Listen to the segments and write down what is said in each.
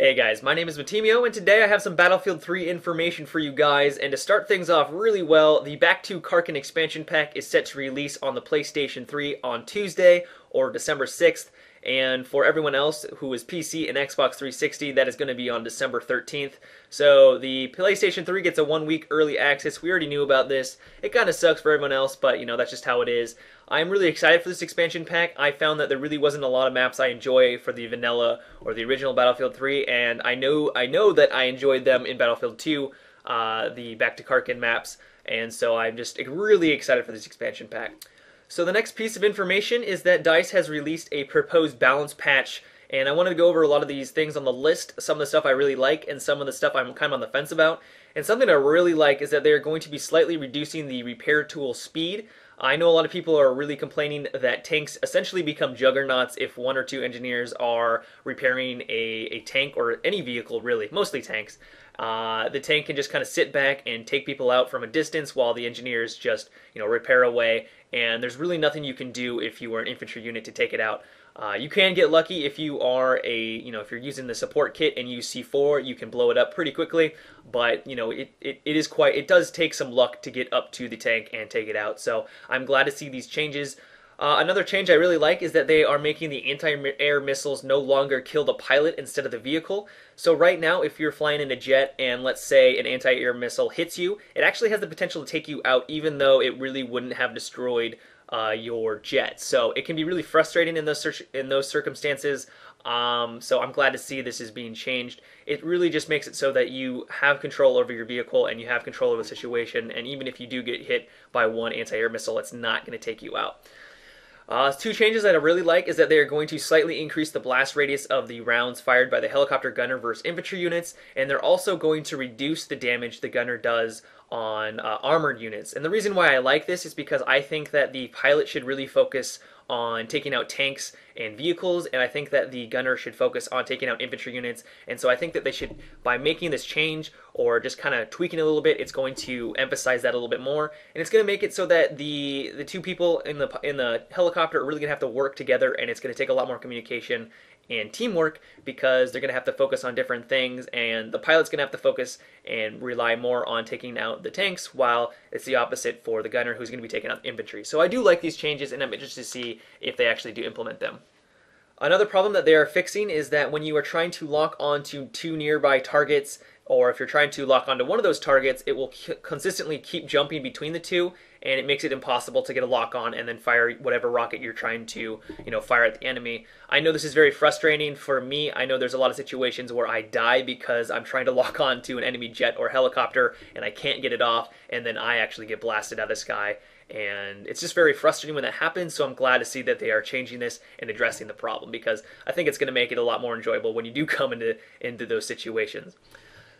Hey guys, my name is Matimio, and today I have some Battlefield 3 information for you guys, and to start things off really well, the Back to Karkand expansion pack is set to release on the PlayStation 3 on Tuesday, or December 6th, and for everyone else who is PC and Xbox 360, that is going to be on December 13th. So the PlayStation 3 gets a 1 week early access. We already knew about this. It kind of sucks for everyone else, but that's just how it is. I'm really excited for this expansion pack. I found that there really wasn't a lot of maps I enjoy for the vanilla or the original Battlefield 3, and I know that I enjoyed them in Battlefield 2, the Back to Karkand maps, and so I'm just really excited for this expansion pack. So the next piece of information is that DICE has released a proposed balance patch, and I wanted to go over a lot of these things on the list, some of the stuff I really like and some of the stuff I'm kind of on the fence about. And something I really like is that they're going to be slightly reducing the repair tool speed. I know a lot of people are really complaining that tanks essentially become juggernauts if one or two engineers are repairing a tank or any vehicle, really, mostly tanks. The tank can just kind of sit back and take people out from a distance while the engineers just repair away, and there's really nothing you can do if you are an infantry unit to take it out. You can get lucky if you are if you're using the support kit and use C4, you can blow it up pretty quickly, but it does take some luck to get up to the tank and take it out. So I'm glad to see these changes. Another change I really like is that they are making the anti-air missiles no longer kill the pilot instead of the vehicle. So right now, if you're flying in a jet and let's say an anti-air missile hits you, it actually has the potential to take you out even though it really wouldn't have destroyed your jet. So it can be really frustrating in those circumstances. So I'm glad to see this is being changed. It really just makes it so that you have control over your vehicle and you have control of the situation, and even if you do get hit by one anti-air missile, it's not going to take you out. Two changes that I really like is that they are going to slightly increase the blast radius of the rounds fired by the helicopter gunner versus infantry units, and they're also going to reduce the damage the gunner does on armored units. And the reason why I like this is because I think that the pilot should really focus on taking out tanks and vehicles, and I think that the gunner should focus on taking out infantry units. And so I think that they should, by making this change or just kind of tweaking it a little bit, it's going to emphasize that a little bit more, and it's going to make it so that the two people in the helicopter are really going to have to work together, and it's going to take a lot more communication and teamwork because they're going to have to focus on different things, and the pilot's going to have to focus and rely more on taking out the tanks, while it's the opposite for the gunner who's going to be taking out the infantry. So I do like these changes, and I'm interested to see if they actually do implement them. Another problem that they are fixing is that when you are trying to lock onto two nearby targets, or if you're trying to lock onto one of those targets, it will consistently keep jumping between the two, and it makes it impossible to get a lock on and then fire whatever rocket you're trying to fire at the enemy. I know this is very frustrating for me. I know there's a lot of situations where I die because I'm trying to lock on to an enemy jet or helicopter and I can't get it off, and then I actually get blasted out of the sky. And it's just very frustrating when that happens, so I'm glad to see that they are changing this and addressing the problem, because I think it's going to make it a lot more enjoyable when you do come into those situations.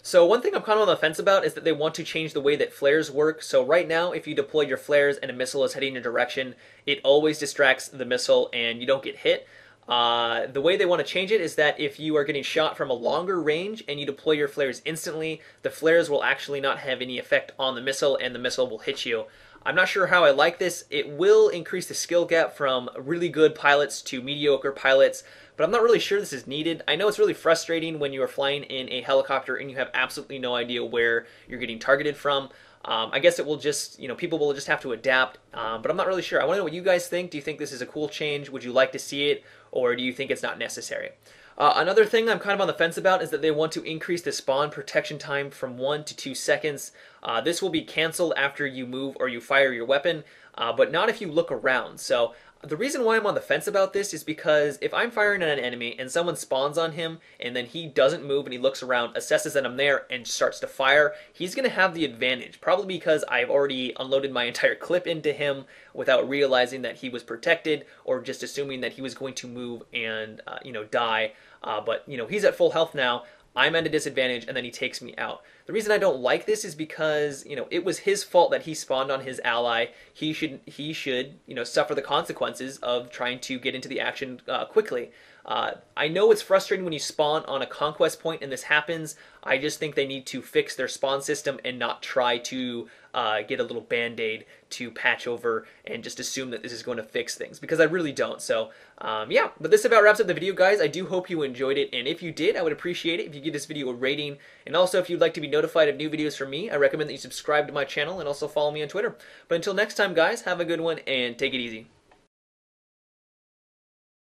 So one thing I'm kind of on the fence about is that they want to change the way that flares work. So right now, if you deploy your flares and a missile is heading in a direction, it always distracts the missile and you don't get hit. The way they want to change it is that if you are getting shot from a longer range and you deploy your flares instantly, the flares will actually not have any effect on the missile and the missile will hit you. I'm not sure how I like this. It will increase the skill gap from really good pilots to mediocre pilots, but I'm not really sure this is needed. I know it's really frustrating when you are flying in a helicopter and you have absolutely no idea where you're getting targeted from. I guess it will just, people will just have to adapt, but I'm not really sure. I want to know what you guys think. Do you think this is a cool change? Would you like to see it, or do you think it's not necessary? Another thing I'm kind of on the fence about is that they want to increase the spawn protection time from 1 to 2 seconds. This will be canceled after you move or you fire your weapon, but not if you look around. So the reason why I'm on the fence about this is because if I'm firing at an enemy and someone spawns on him and then he doesn't move and he looks around, assesses that I'm there, and starts to fire, he's going to have the advantage, probably because I've already unloaded my entire clip into him without realizing that he was protected, or just assuming that he was going to move and die. But he's at full health now. I'm at a disadvantage, and then he takes me out. The reason I don't like this is because, it was his fault that he spawned on his ally. He should, suffer the consequences of trying to get into the action quickly. I know it's frustrating when you spawn on a conquest point and this happens. I just think they need to fix their spawn system and not try to get a little band-aid to patch over and just assume that this is going to fix things, because I really don't. So yeah, but this about wraps up the video, guys. I do hope you enjoyed it, and if you did, I would appreciate it if you give this video a rating. And also, if you'd like to be notified of new videos from me, I recommend that you subscribe to my channel and also follow me on Twitter. But until next time, guys, have a good one and take it easy.